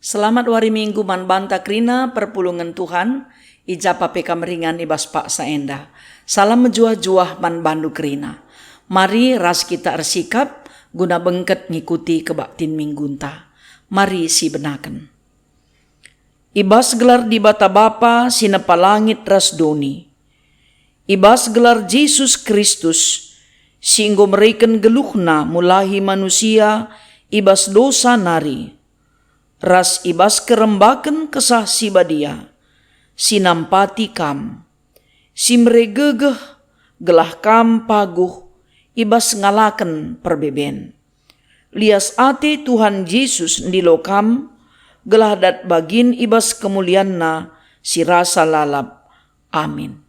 Selamat wari Minggu man banta krina perpulungan Tuhan, ijapa peka meringan ibas pak saenda. Salam menjuah-juah man bandu krina. Mari ras kita ersikap guna bengket ngikuti kebaktin minggunta. Mari si benaken. Ibas gelar di bata bapa sinepa langit ras doni. Ibas gelar Yesus Kristus singgo mereken geluhna mulahi manusia ibas dosa nari. Ras ibas kerembaken kesah si badia, sinampati kam, si meregegeh gelah kam paguh, ibas ngalaken perbeben. Lias ate Tuhan Yesus ndilo kam, gelah dat bagin ibas kemulianna si rasa lalap. Amin.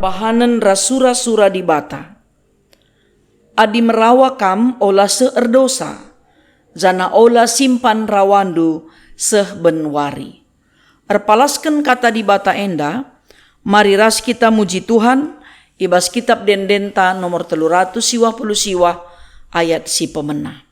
Bahanan rasura-sura di bata. Adi merawa kam ola seerdosa, jana ola simpan rawandu seh benwari. Erpalaskan kata di bata enda, mari ras kita muji Tuhan, ibas kitab dendenta nomor 300 siwa ayat si pemena.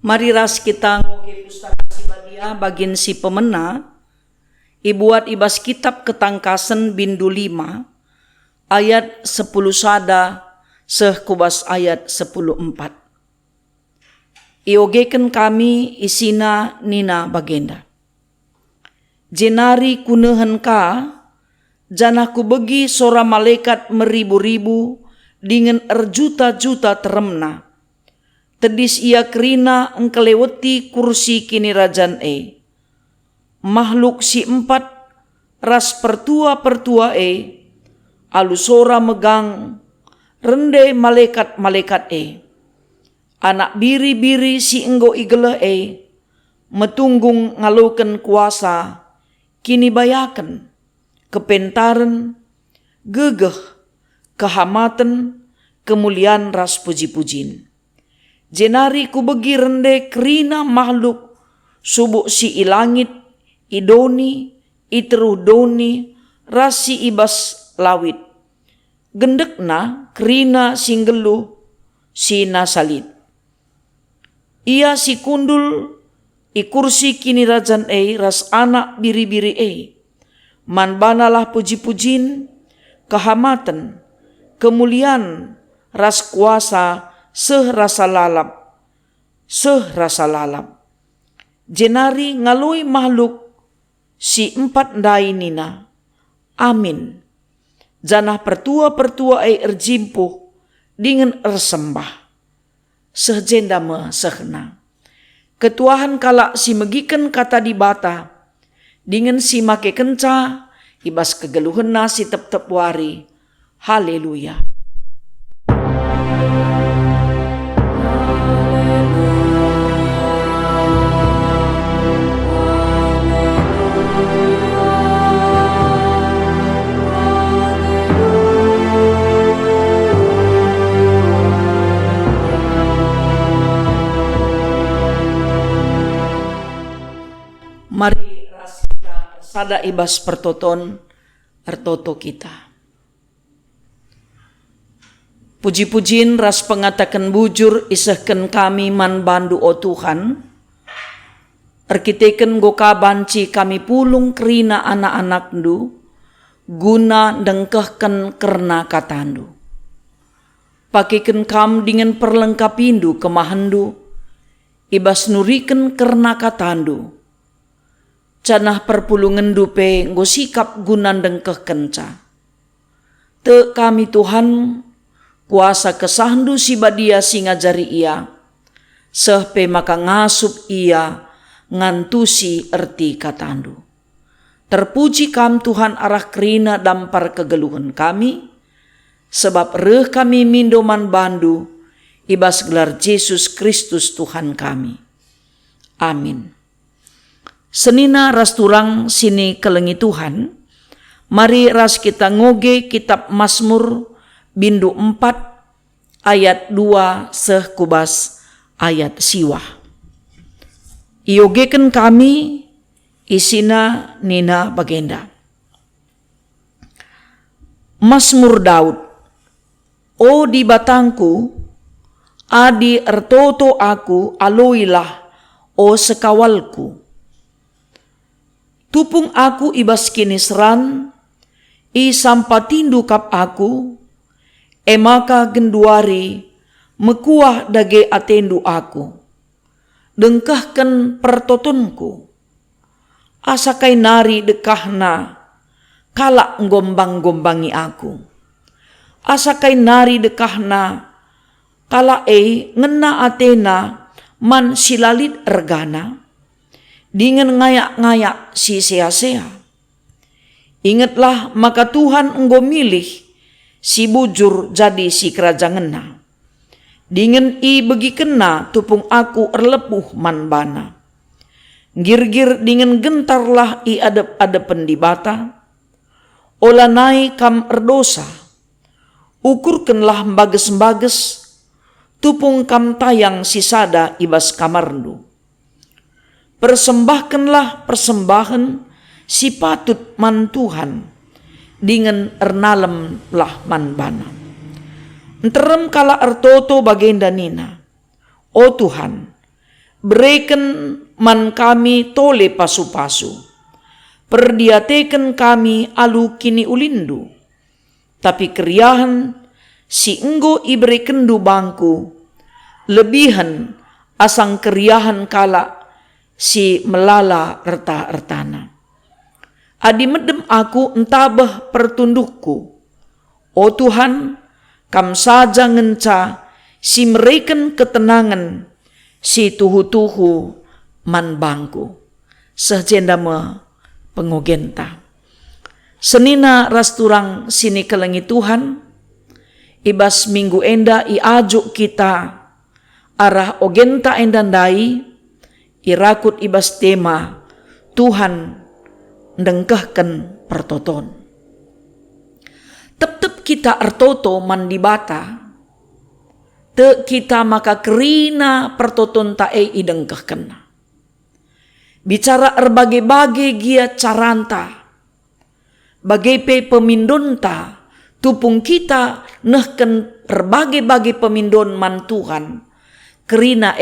Mari ras kita ngoge pustaka si badia bagin si pemena, ibuat ibas kitab ketangkasen bindu 5, ayat 10 sada, seh kubas ayat 10:4. Iogeken kami isina nina bagenda. Jenari kunehen ka, jana ku begi sora malaikat meribu-ribu, dengan erjuta-juta teremna. Tedis ia kerina engkeleweti kursi kini rajan makhluk si 4 ras pertua-pertua alusora megang rende malaikat-malaikat anak biri-biri si enggo igele metunggung ngaluken kuasa kini bayaken kepentaren gegeh kehamatan kemuliaan ras puji-pujin. Jenari ku begi rende kerina makhluk subuk si ilangit, idoni, iteruh doni, rasi ibas lawit. Gendekna kerina singgelu si nasalit. Ia si kundul i kursi kini rajan ras anak biri-biri man banalah puji-pujin, kehamatan, kemuliaan, ras kuasa, seh rasa lalap. Jenari ngalui makhluk si 4 ndai nina. Amin. Janah pertua-pertua erjimpuh dengan ersembah. Seh jenda me sehna. Ketuahan kalak si megiken kata di bata. Dengan si make kenca ibas kegeluhena si tep-tep wari. Haleluya. Mari ras kita sada ibas pertoton ertoto kita. Puji-pujiin ras pengatakan bujur isahkan kami man bandu o Tuhan. Erkiteken goka banci kami pulung kerina anak-anak ndu guna dengkahkan kerna katandu. Pakiken kam dengan perlengkapindu kemahandu ibas nuriken kerna katandu. Canah perpulungan dupe nggo sikap gunan dengkeh kenca. Te kami Tuhan kuasa kesahndu si badia singajari ia. Sehpe maka ngasup ia ngantusi erti katandu. Terpuji kam Tuhan arah kerina dampar kegeluhan kami. Sebab reh kami mindoman bandu ibas gelar Yesus Kristus Tuhan kami. Amin. Senina ras turang sini kelengi Tuhan, mari ras kita ngoge kitab Mazmur bindu 4 ayat 2 seh kubas ayat siwah. Iogeken kami isina nina bagenda. Mazmur Daud. O di batangku, adi ertoto aku aloilah o sekawalku. Tupung aku ibas kinisran, i sampatindu kap aku, emaka genduari, mekuah dage atendu aku. Dengkahkan pertotonku, asakai nari dekahna, kalak ngombang-gombangi aku. Asakai nari dekahna, kalak ngena atena, man silalit ergana. Dengan ngayak-ngayak si sea-sea. Ingatlah maka Tuhan enggo milih si bujur jadi si kerajangena. Dengan i begi kena tupung aku erlepuh man bana. Gir-gir dengan gentarlah i adep-adepen di bata. Olanai kam erdosa. Ukurkenlah bages-bages. Tupung kam tayang si sada ibas kamarndu. Persembahkanlah persembahan si patut man Tuhan dengan ernalem lah man bana. Enterem kala ertoto bagenda nina. O Tuhan, berikan man kami tole pasu-pasu. Perdiateken kami alu kini ulindu. Tapi keriahan si enggo iberiken du bangku. Lebihan asang keriahan kala si melala erta-ertana. Adi medem aku entabah pertundukku. O Tuhan, kam saja ngenca si mereken ketenangan si tuhu-tuhu man bangku. Sejendama pengogenta. Senina ras turang sini kelengi Tuhan, ibas minggu enda iajuk kita arah ogenta endandai, irakut ibas tema Tuhan dengkahkan pertoton. Tep-tep kita ertoto mandibata, te kita maka kerina pertoton tae idengkahkan. Bicara erbagai-bagai gia caranta, bagai pe pemindonta, tupung kita nehken erbagai-bagai pemindon man Tuhan, kerina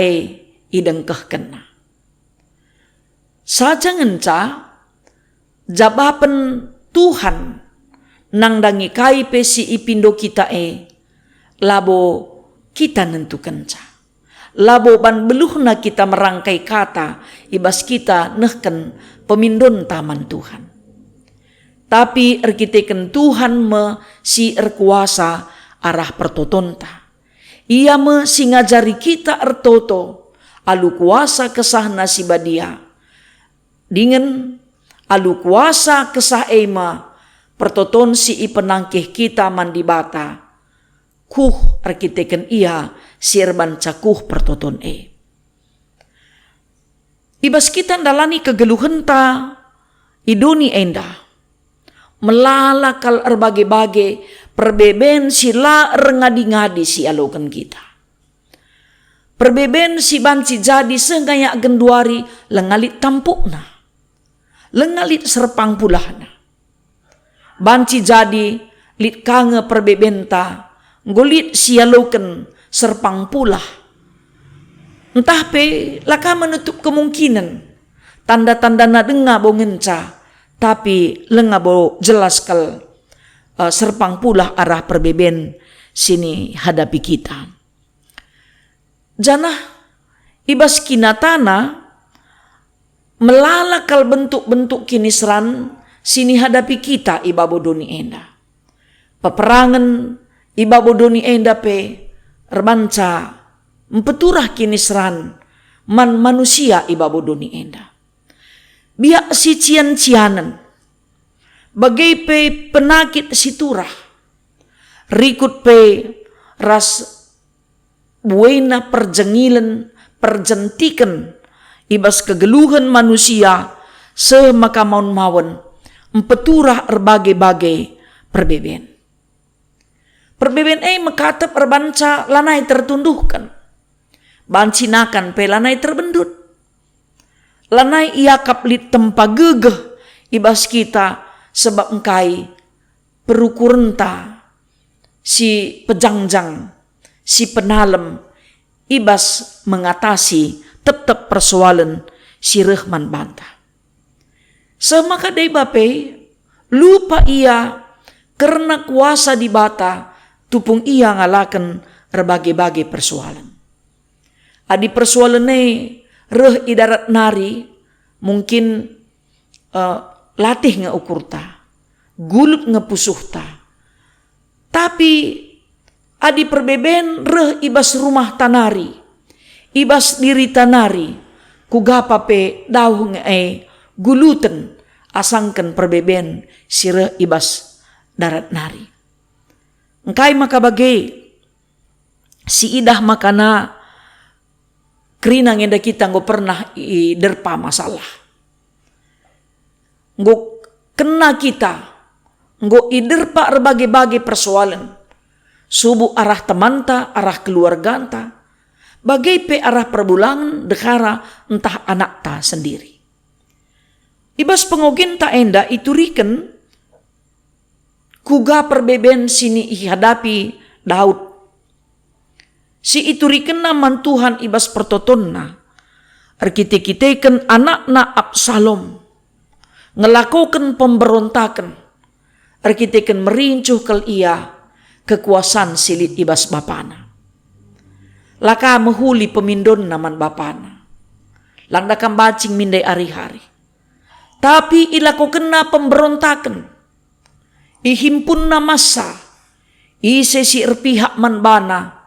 idengkahkan. Saja ngenca jabapen Tuhan nang dangi kai pesi ipindo kita labo kita nentukan ca. Labo ban beluhna kita merangkai kata ibas kita nehken pemindon taman Tuhan. Tapi erkiteken Tuhan si erkuasa arah pertotonta. Ia si ngajari kita ertoto alu kuasa kesahna si badia. Dengan alu kuasa kesah ema pertoton si ipenangkih kita mandibata. Kuh arkiteken ia sirban cakuh pertoton Ibas kita ndalani kegeluhenta iduni endah. Melalakal erbagai-bagai perbeben sila ngadi-ngadi si alokan kita. Perbeben si banci jadi sengayak genduari lengalit tampukna. lengalit serpang pulahna. Banci jadi lit kange perbebenta, ngolit sialoken serpang pulah. Entah pe laka menutup kemungkinan, tanda-tanda na denga bo ngenca, tapi lenga bo jelas kal serpang pulah arah perbeben sini hadapi kita. Janah ibas kinatana melalakal bentuk-bentuk kinisran sini hadapi kita iba bodoni enda. Peperangan iba bodoni enda pe rebanca mempeturah kinisran man manusia iba bodoni enda. Biak si cian-cianan bagai pe penakit siturah rikut pe ras buena perjengilan perjentikan ibas kegeluhan manusia semakamun mawan empeturah erbagai-bagai perbeben. Perbeben mekatap erbanca lanai tertunduhkan. Bancinakan pe lanai terbendut. Lanai iakap lit tempa gegeh ibas kita sebab engkai perukurenta si pejangjang si penalem ibas mengatasi tetap persoalan si Rahman bantah. Semaka dai bape lupa ia karena kuasa di bata tupung ia ngalakan berbagai-bagai persoalan. Adi persoalan reh idarat nari mungkin latih ngeukurta, gulup ngepusuhta. Tapi adi perbeben reh ibas rumah tanari, ibas diri tanari, kugapa pe dauh guluten asangken perbeben sire ibas darat nari. Engkai maka bagai si idah makana kerina ngenda kita nggo pernah derpa masalah. Nggo kena kita nggo iderpa berbagai-bagai persoalan. Subuh arah temanta, arah keluarganta, bagai pe arah perbulangan dekara entah anak ta sendiri. Ibas pengogin ta enda ituriken kuga perbeben sini ihadapi Daud. Si ituriken naman Tuhan ibas pertotonna. Arkite-kiteken anakna Absalom. Ngelakukan pemberontakan. Arkiteken merincuh kel ia kekuasaan silit ibas bapana. Laka mehuli pemindon naman bapana. Langdakan bacing mindai hari-hari. Tapi ilaku kena pemberontakan. Ihimpun na masa. Isesi pihak man bana.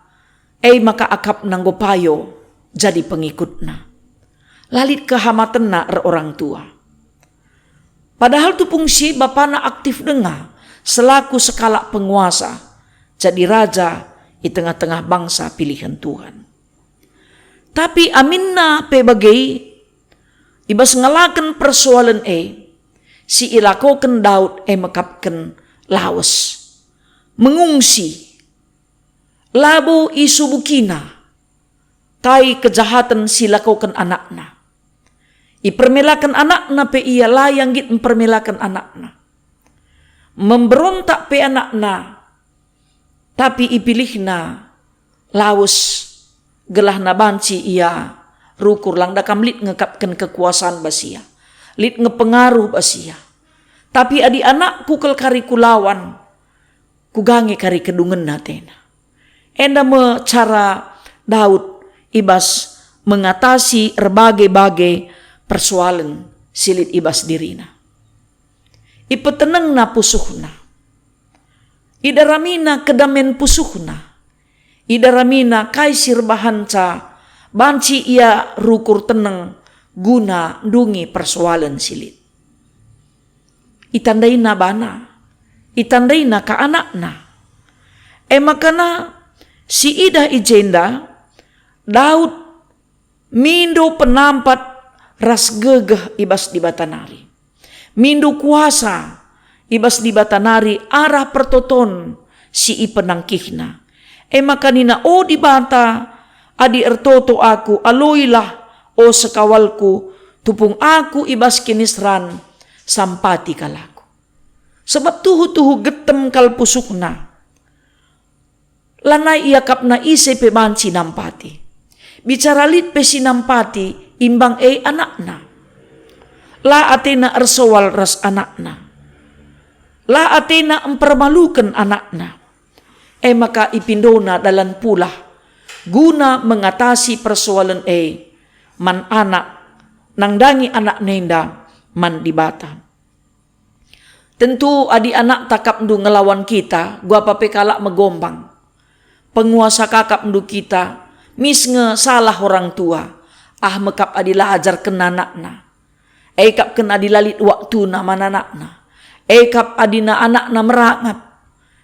Maka akap nanggopayo jadi pengikutna. Lalit kehamatan na orang tua. Padahal tu fungsi bapana aktif dengar selaku sekala penguasa. Jadi raja di tengah-tengah bangsa pilihan Tuhan. Tapi aminna pe bagai ibas ngalakan persoalan si ilakoken Daud mekapken lawas. Mengungsi. Labo isubukina. Tai kejahatan silakoken anakna. Ipermelakan anakna pe ia layang git mempermelakan anakna. Memberontak pe anakna. Tapi ipilihna lawas gelah na banci ia rukur lang dakam lit ngekapkan kekuasaan basia. Lit ngepengaruh basia. Tapi adi anak kukel kari kulawan kugange kari kedungen natena. Enda me cara Daud ibas mengatasi berbagai-bagai persoalan silit ibas dirina. Ipeteneng na pusuhna. Idaramina kedamen pusuhna. Idaramina kaisir bahanca banci ia rukur teneng guna dungi persoalan silit. Itandaina bana. Itandaina ka anakna. Makana si idah ijenda Daud mindo penampat ras gegeh ibas di batanari. Mindo kuasa ibas di batanari arah pertoton si ipenangkihna. Makanina di bata adi ertoto aku aloilah o sekawalku tupung aku ibas kinisran sampati kalaku. Sebab tuhu-tuhu getem kal pusukna. Lanai ia kapna ise pe banci nampati. Bicara lit pe sinampati imbang anakna. La atena ersowal ras anakna. La atena empermalukan anakna. Maka ipindona dalam pula guna mengatasi persoalan man anak nangdangi anak nenda man dibata. Tentu adi anak takap ndu ngelawan kita, gua pape kalak megombang. Penguasa kakap ndu kita, mis salah orang tua, mekap adi lajar kena anakna. Kap kena adi lalit waktu na mananakna. Kap adina anakna merangap.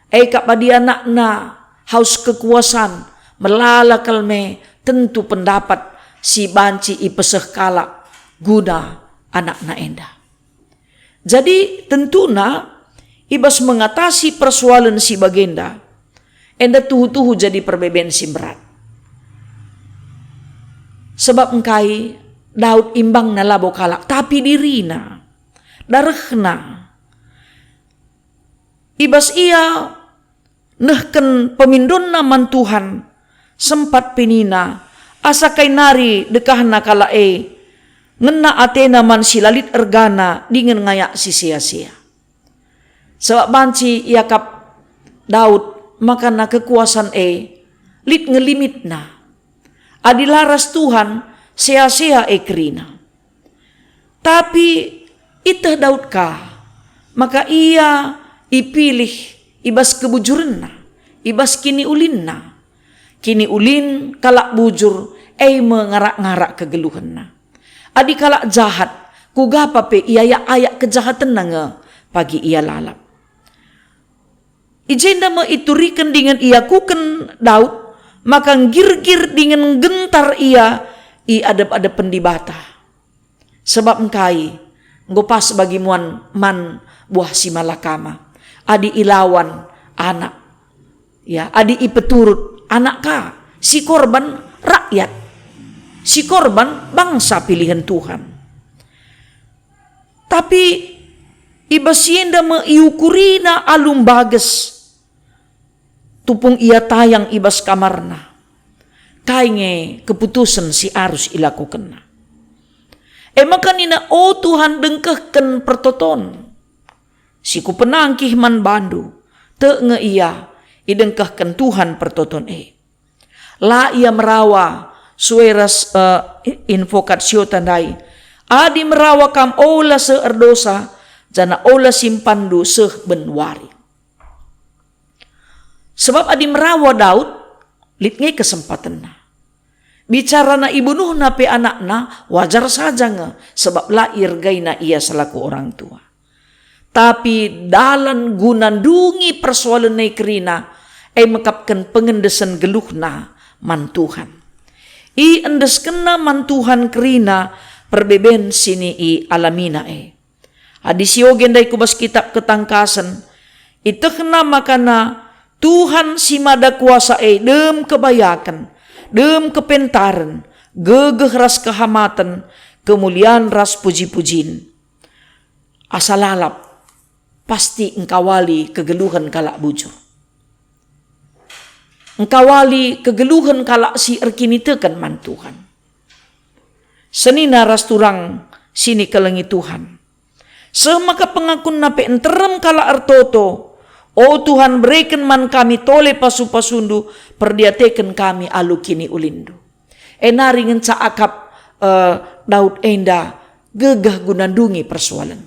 Kap adi anakna haus kekuasaan, melala kalme tentu pendapat si banci ipeseh kalak guna anakna enda. Jadi tentuna ibas mengatasi persoalan si bagenda enda tuhu-tuhu jadi perbeben si berat. Sebab engkai Daud imbang na labo kalak tapi dirina darehna ibas ia nehken pemindonna man Tuhan sempat penina asa kai nari dekahna kala ngena atena man silalit ergana dengan ngayak si sia-sia. Sebab banci ia kap Daud makana kekuasaan lit ngelimit na. Adilaras Tuhan sia-sia kerina. Tapi itah Daud ka maka ia ipilih ibas kebujuran na, ibas kini ulin na. Kini ulin kalak bujur mengarak-ngarak kegeluhan na. Adi kalak jahat, kugapa pe ia ayak kejahatan nanga pagi ia lalap. Ijenda me iturikan dengan ia kuken Daud, maka gir-gir dengan gentar ia adap-adap pendibata. Sebab engkai, ngopas bagi man buah si malakama. Adi ilawan anak, ya adi ipeturut anak ka, si korban rakyat. Si korban bangsa pilihan Tuhan. Tapi ibasienda meiukurina alum bages. Tupung ia tayang ibas kamarna. Kainge keputusan si arus ilakukan. Maka nina Tuhan dengkehken pertoton. Siku penangkih man bandu. Te nge ia idengkehken Tuhan pertoton La ia merawa sueras invokasio tandai. Adi merawa kam ola seerdosa jana ola simpandu seh benwari. Sebab adi merawa Daud litnge kesempatan na. Bicara na ibunuh na pe anakna wajar saja nge sebab lahir gaina ia selaku orang tua. Tapi dalam gunandungi persoalan na kerina mekapkan pengendesan geluhna man Tuhan. Endes kena man Tuhan kerina perbeben sini alamina Adisio gendai kubas kitab ketangkasan. Itu kena makana Tuhan si mada kuasa dem kebayakan, dem kepentaran, gegeh ras kehamatan, kemuliaan ras puji-pujin. Asalalap pasti engkawali kegeluhan kalak bujur. Engkawali kegeluhan kalak si erkini tekan man Tuhan. Senina ras turang sini kelengi Tuhan. Semaka pengakun nape enterem kalak ertoto. Tuhan berikan man kami tole pasu-pasundu perdiateken kami alu kini ulindu. Naringen caakap Daud enda gegah gunandungi persoalan.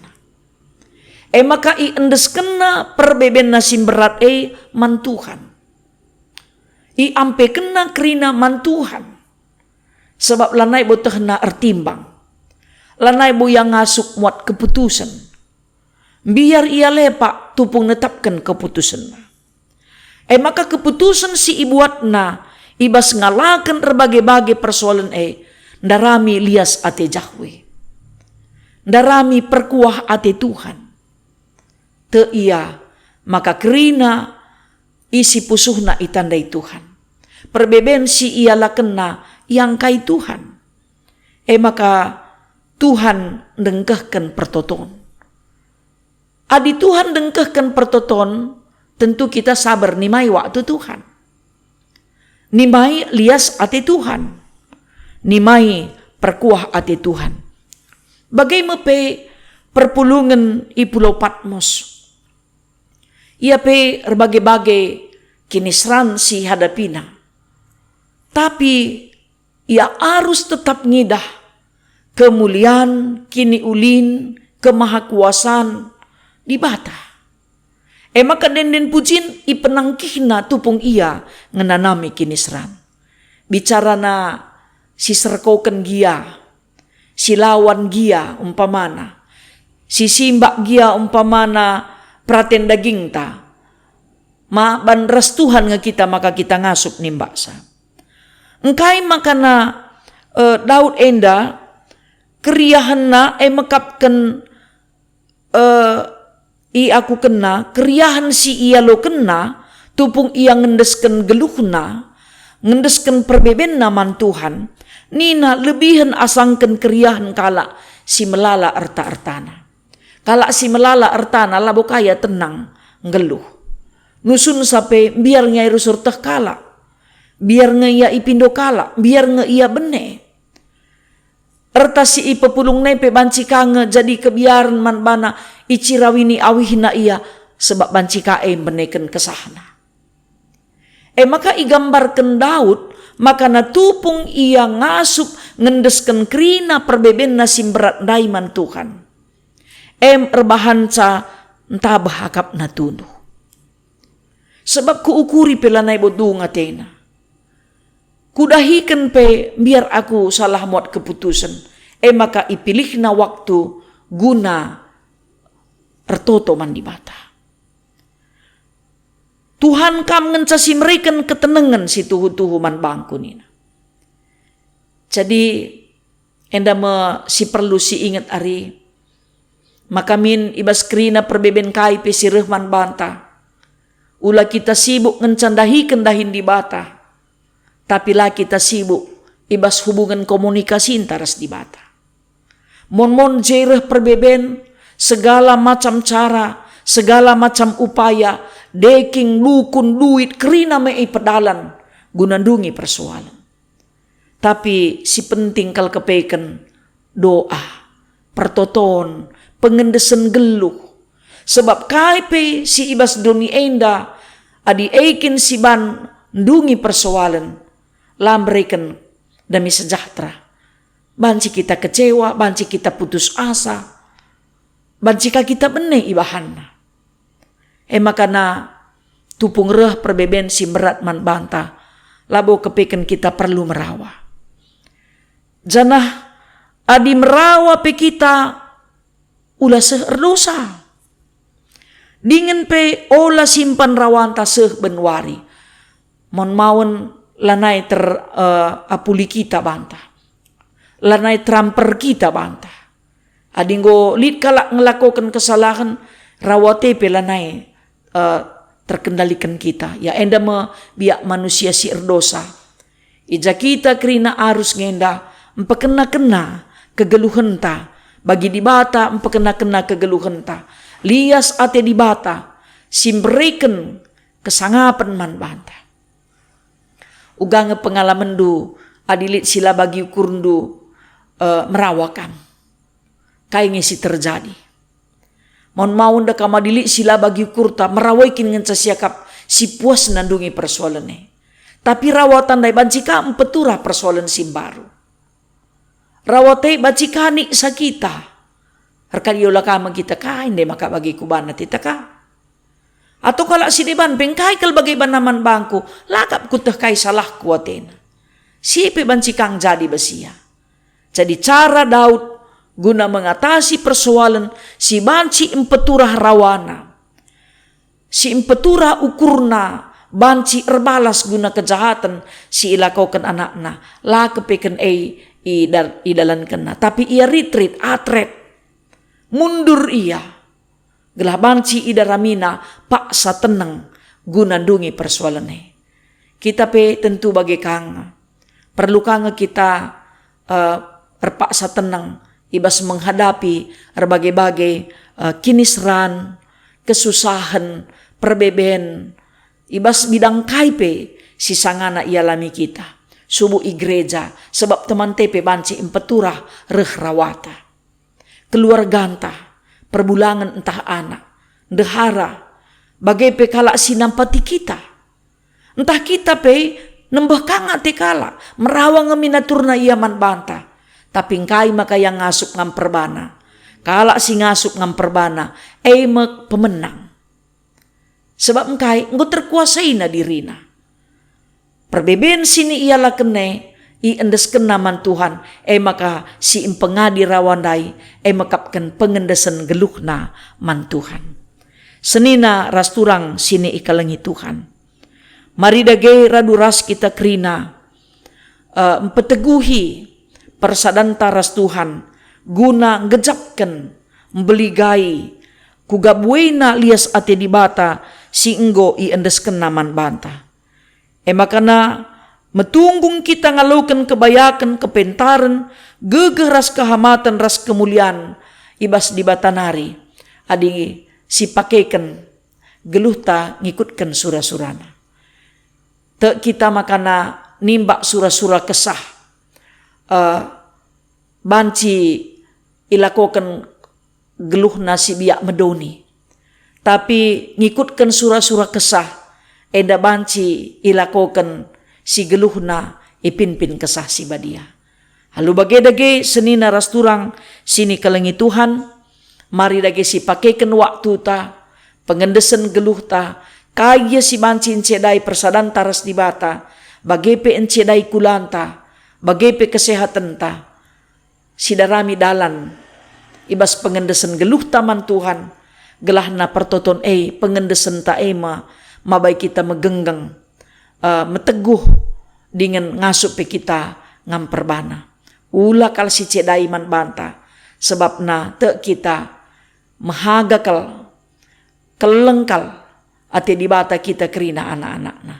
Maka endes kena perbeben nasim berat man Tuhan. Ampe kena kerina man Tuhan. Sebab lanai bo tehna ertimbang. Lanai bo yang ngasuk muat keputusan. Biar ia lepak tupung netapkan keputusan. Maka keputusan si ibuatna ibas ngalakan berbagai-bagai persoalan ndarami lias ate Jahwe. Ndarami perkuah ate Tuhan. Te ia maka kerina isi pusuhna itandai Tuhan. Perbeben si ialah kena yang kai Tuhan. Maka Tuhan dengkehkan pertoton. Adi Tuhan dengkehkan pertoton, tentu kita sabar nimai waktu Tuhan. Nimai lias ati Tuhan. Nimai perkuah ati Tuhan. Bagaimana pe perpulungan i Pulau Patmos. Ia pe berbagai-bagai kinisran si hadapina. Tapi ia harus tetap ngidah kemuliaan, kini ulin, kemahakuasaan di bata. Maka denden pujin i penangkihna tupung ia ngenanami kinisran. Bicara na si serkoken gia, si lawan gia umpamana, si simbak gia umpamana praten daging ta. Ma banras Tuhan nga kita maka kita ngasup nimbak sa. Engkai makana Daud enda keriahan na mekapken i aku kena keriahan si ia lo kena tupung ia ngendesken geluhna ngendesken perbeben naman Tuhan nina lebihan asangken keriahan kala si melala erta-ertana. Kala si melala ertana labo kaya tenang ngeluh. Nusun sampai biar nyai rusur teh kala. Biar nge ia ipindo kala, biar nge ia bene. Erta si ipepulung nepe banci kange jadi kebiaran man bana icirawini awihna ia sebab banci kae beneken kesahna. Maka igambarkan Daud maka na tupung ia ngasup ngendesken krina perbebenna simberat daiman Tuhan. Erbahanca entah bahakap na tunuh. Sebab kuukuri pelanai bodu ngatena. Kudahikan pe biar aku salah muat keputusan. Maka ipilih na waktu guna ertoto mandi bata. Tuhan kam ngencasi merikan ketenangan si tuhu-tuhu man bangku nina. Jadi enda si perlu si ingat ari. Maka min ibas krina perbeben kai pe si rehman banta. Ula kita sibuk ngencandahikan dahin di bata. Tapi lah kita sibuk ibas hubungan komunikasi intaras di bata. Mon jereh perbeben segala macam cara, segala macam upaya, deking lukun duit kerina mei pedalan gunandungi persoalan. Tapi si penting kal kepeken doa, pertoton, pengendesen geluh. Sebab kaipe si ibas doni enda adi eikin si ban ndungi persoalan. Lambrekan demi sejahtera. Banci kita kecewa, banci kita putus asa, banci kita bene ibahanna. Makana tupung reh perbeben si berat man banta, labo kepeken kita perlu merawa. Janah adi merawa pe kita ulah seherdosa. Dingin pe ola simpan rawanta seh benwari. Mon maun lanai apuli kita banta. Lanai tramper kita banta. Adinggo lid kalak ngelakukan kesalahan rawate pe lanai terkendalikan kita. Ya enda biak manusia si erdosa. Ija kita kerina arus ngenda empekena-kena kegeluhan ta. Bagi di bata empekena-kena kegeluhan ta. Lias ate di bata simberikan kesangapan man banta. Ugang pengalaman du adilit sila bagi ukurundu merawakan. Kai ngisi terjadi. Mon maun da kama dilit sila bagi ukurta merawaikin ngan siakap si puas nandungi persoalannya. Tapi rawatan dai bancika empetura persoalan simbaru. Rawate bancika ni sakita. Harkaliola kama kita kain deh maka bagi kubana tita ka. Atau kalau si deban bengkai kal bagai banaman bangku, lakap kutah kai salah kuaten. Siapa bancikang jadi besia. Jadi cara Daud guna mengatasi persoalan si banci empeturah rawana. Si empeturah ukurna banci erbalas guna kejahatan si ilakaukan anakna. La kepeken idalan kena. Tapi ia retreat, atret. Mundur ia. Gelah banci idaramina paksa tenang guna dungi persoalannya. Kita pe tentu bagai kang perlu kang kita terpaksa tenang ibas menghadapi berbagai-bagai kinisran, kesusahan, perbeben, ibas bidang kaipe si sangana ialami kita. Subuh i gereja sebab teman tepe banci empeturah reh rawata. Keluarganta, perbulangan entah anak, dehara, bagai pe kala sinampati kita. Entah kita pe nembah kanga te kala, merawang minaturna iaman banta. Tapi ngkai maka yang ngasup ngam perbana. Kala si ngasup ngam perbana, mek pemenang. Sebab ngkai engko terkuasai na dirina. Perbeben sini ialah kene, i endesken naman Tuhan, maka si impengadi rawandai, makapken pengendesan geluhna man Tuhan. Senina rasturang sini ikalengi Tuhan. Mari dage raduras kita krina, empeteguhi persadanta ras Tuhan, guna ngejapken, membeligai, kugabuena lias ate di bata, si enggo i endesken naman banta. Makana metunggung kita ngaloken kebayakan kepentaran, gegeh ras kehamatan ras kemuliaan, ibas di batanari, adi si pakeken geluhta ngikutkan surah-surana. Te kita makana nimbak surah-surah kesah, banci ilakoken geluh nasi biak medoni. Tapi ngikutkan surah-surah kesah, enda banci ilakoken si geluhna ipinpin kesah si badia. Halu bagedage senina rasturang sini kelengi Tuhan, mari dage si pakeken waktu ta, pengendesen geluh ta, kaya si banci encedai persadan taras di bata, bagepe encedai kulanta, bagepe kesehatan ta, sidarami dalan, ibas pengendesen geluh taman Tuhan, gelahna pertoton pengendesen ta mabai kita megenggang, meteguh dengan ngasup kita ngam perbana. Ula kal si cedai man banta, sebab na te kita mahagakal, kelengkal, ate di bata kita kerina anak-anakna.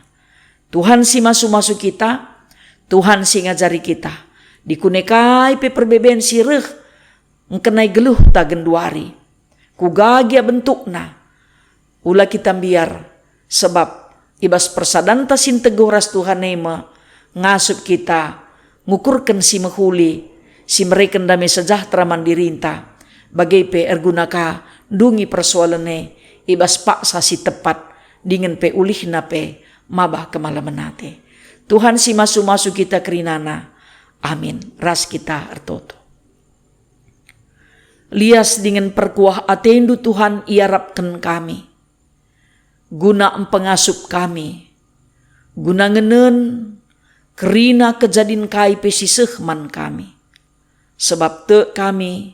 Tuhan si masu-masu kita, Tuhan si ngajari kita. Dikunekai pe perbeben si reh, ngkenai geluh ta genduari. Kugagia bentukna, ula kita biar, sebab ibas persadanta sin teguh ras Tuhan ngasup kita, ngukurkan si mehuli, si mereka damai sejahtera mandirinta, bagai pe ergunaka dungi persoalane, ibas paksa si tepat, dengan pe ulihna pe mabah kemalamenate. Tuhan si masu-masu kita kerinana, amin, ras kita ertoto. Lias dengan perkuah atendu Tuhan iarapkan kami, guna empengasup kami, guna ngenen kerina kejadin kai pesiseh man kami. Sebab te kami,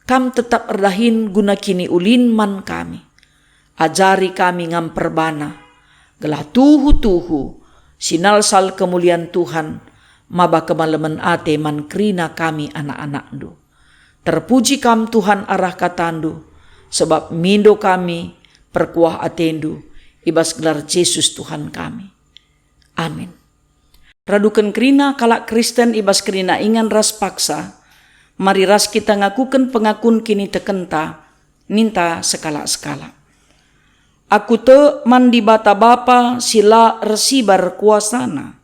kam tetap erdahin guna kini ulin man kami. Ajari kami ngam perbana, gelah tuhu-tuhu, sinalsal kemuliaan Tuhan, maba kemalaman ate man kerina kami anak-anak ndu. Terpuji kam Tuhan arah katandu, sebab mindo kami, perkuah atendu, ibas gelar Yesus Tuhan kami. Amin. Radukan kerina kalak Kristen ibas kerina ingan ras paksa, mari ras kita ngakukan pengakun kini tekenta, ninta sekala-sekala. Aku te mandi bata bapa sila resibar kuasana,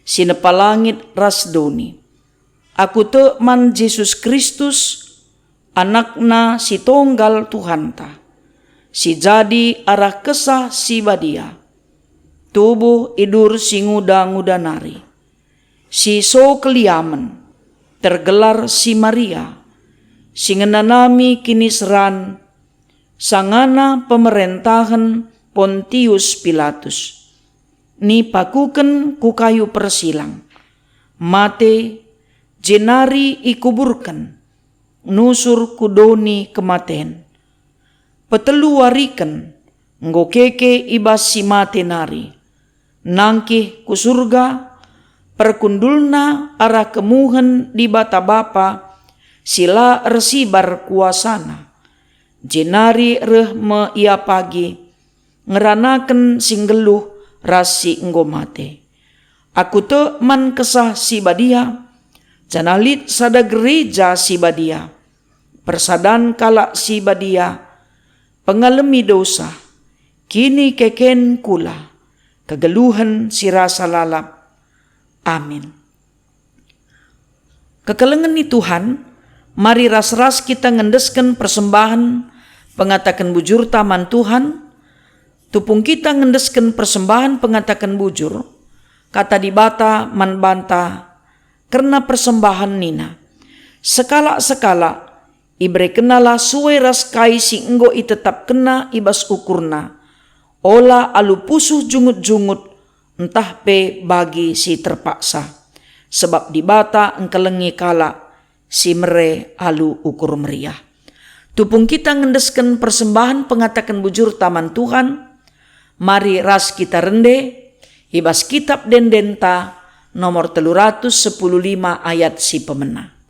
sinepalangit ras doni. Aku te man Yesus Kristus, anakna si tonggal Tuhan ta. Si jadi arah kesah si badia, tubuh idur si nguda-nguda nari, si so keliaman, tergelar si Maria, si ngenanami kini seran, sangana pemerintahan Pontius Pilatus, ni pakuken ku kayu persilang, mate jenari ikuburkan, nusur kudoni kematen. Petelu wariken, ngokeke ibas si mate nari, nangkih ku surga, perkundulna arah kemuhen di bata bapa, sila resibar kuasana, jenari reh me ia pagi, ngeranaken singgeluh rasi enggo mate. Aku te man kesah si badia, janalit sada gereja si badia, persadan kala si badia, pengalami dosa, kini keken kula, kegeluhan si rasa lalap. Amin. Kekelengan ni Tuhan, mari ras-ras kita ngendeskan persembahan, pengatakan bujur taman Tuhan, tupung kita ngendeskan persembahan pengatakan bujur, kata dibata man banta, karena persembahan nina. Sekala-sekala, ibre kenala suwe ras kai si enggo i tetap kena ibas ukurna, ola alu pusuh jungut-jungut, entah pe bagi si terpaksa. Sebab dibata engkelengi kala, si mere alu ukur meriah. Tupung kita ngendeskan persembahan pengatakan bujur taman Tuhan, mari ras kita rende, ibas kitab dendenta nomor 315 ayat si pemena.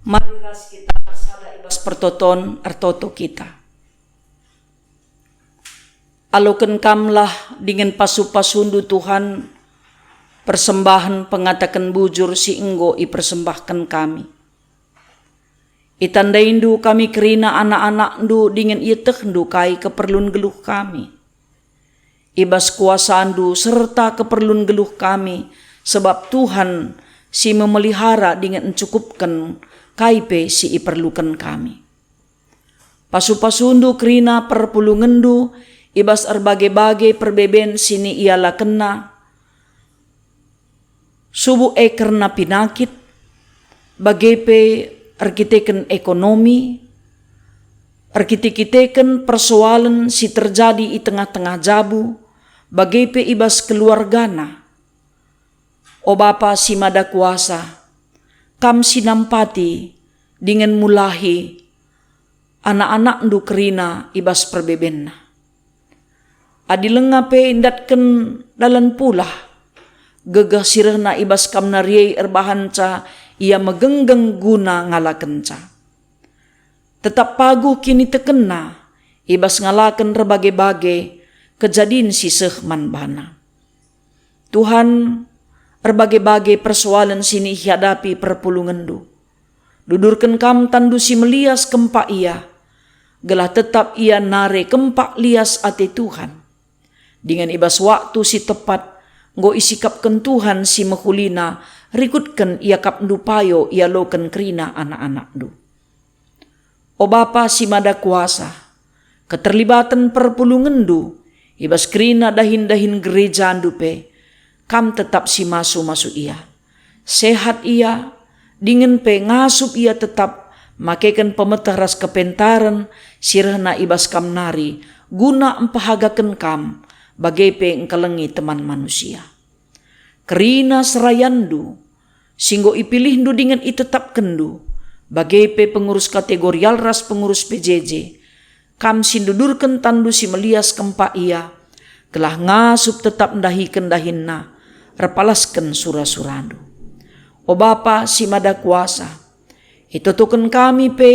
Mari ras kita bersada ibas pertoton artoto kita. Aloken kamlah dengan pasu-pasundu Tuhan, persembahan pengatakan bujur si enggo i persembahkan kami. Itandaindu kami kerina anak-anak ndu dengan ieteh ndu kai keperluan geluh kami. Ibas kuasaandu serta keperluan geluh kami, sebab Tuhan si memelihara dengan mencukupkan kaipe si iperlukan kami. Pasu-pasundu kerina perpulungendu, ibas erbage-bage perbeben sini ialah kena, subuh karena pinakit, bagepe arkiteken ekonomi, arkiteken persoalan si terjadi di tengah-tengah jabu, bagepe ibas keluargana. O Bapa si mada kuasa, kam sinampati dengan mulahi anak-anak ndu kerina ibas perbebenna. Adilengape indatken dalan pula, gegah sirahna ibas kam nariai erbahanca ia megenggeng guna ngalakenca. Tetap paguh kini tekena ibas ngalaken rebage-bage kejadian siseh man bana. Tuhan erbage-bage persoalan sini hadapi perpulungendu. Dudurkan kam tandu si melias kempak ia, gelah tetap ia nare kempak lias ate Tuhan. Dengan ibas waktu si tepat, nggo isikapkan Tuhan si mehulina, rikutkan ia kap ndu payo ia loken kerina anak-anak ndu. O Bapa si mada kuasa, keterlibatan perpulungendu, ibas kerina dahin-dahin gereja ndu pe, kam tetap si masu-masu ia. Sehat ia, dingin pe ngasup ia tetap, makaikan pemetah ras kepentaran, sirahna ibas kam nari, guna empahagaken kam, bagai pe engkelengi teman manusia. Kerina serayandu, singgo ipilih ndu dengan itetap kendu, bagai pe pengurus kategorial ras pengurus PJJ, kam sindudurken tandu si melias kempak ia, kelah ngasup tetap ndahiken dahinna, repalasken sura-surandu. O Bapa si mada kuasa, itutuken kami pe,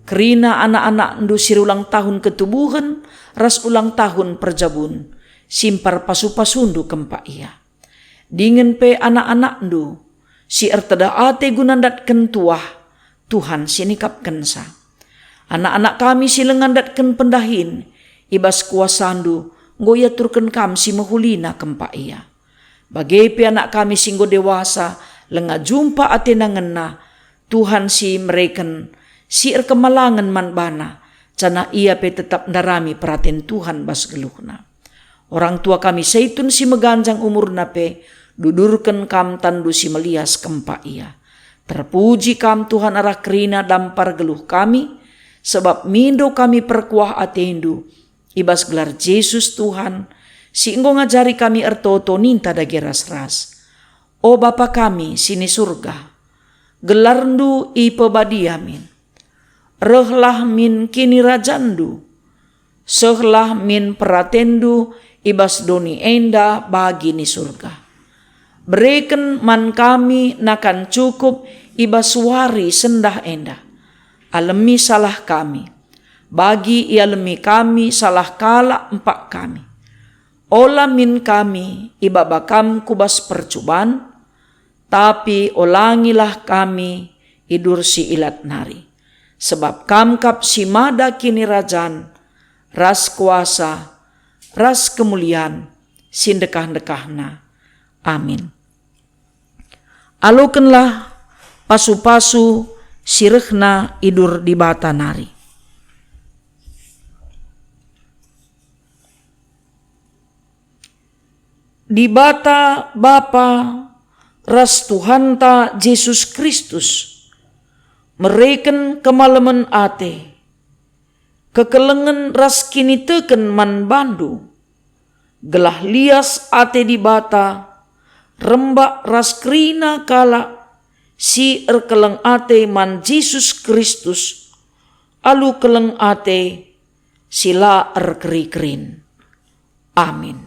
kerina anak-anak ndu sirulang tahun ketubuhan, ras ulang tahun perjabun, simpar pasu-pasundu kempak ia. Dingin pe anak-anak ndu, si ertada ate gunandatken tuah, Tuhan sinikapken sa. Anak-anak kami si lengandatken pendahin, ibas kuasandu, ngoyaturken kam si mehulina kempak ia. Bagai pe anak kami singgo dewasa, lenga jumpa ate nangena, Tuhan si mereken, si kemalangan man bana, cana ia pe tetap ndarami perhatian Tuhan bas geluhna. Orang tua kami seitun si meganjang umur nape, dudurkan kam tandu si melias kempa ia. Terpuji kam Tuhan arah kerina dampar geluh kami, sebab mindo kami perkuah atendu, ibas gelar Yesus Tuhan, si engkau ngajari kami ertoto ninta dagi ras-ras. O Bapa kami sini surga, gelarndu i pebadiamin, rehlah min kini rajandu, sehlah min peratendu ibas doni enda bagi ni surga. Berikan man kami nakan cukup ibas wari sendah enda, alemi salah kami, bagi ialemi kami salah kala empak kami. Ola min kami ibabakam kubas percubaan, tapi olangilah kami idur si ilat nari. Sebab kamkap si mada kini rajan, ras kuasa, ras kemuliaan, sindekah-dekahna. Amin. Alukenlah pasu-pasu sirehna idur di bata nari. Di bata Bapa ras Tuhanta Yesus Kristus, mereken kemalaman ate, kekelengan ras kini teken man bandu, gelah lias ate di bata, rembak ras krina kala, si erkeleng ate man Yesus Kristus, alu keleng ate, sila erkeri-kerin. Amin.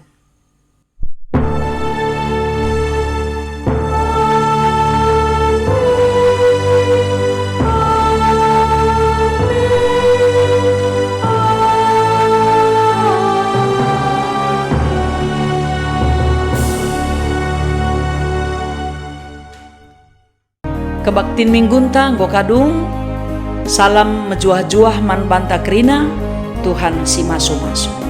Kebaktin minggunta nggo kadung, salam mejuah-juah man banta kerina, Tuhan si masu-masu.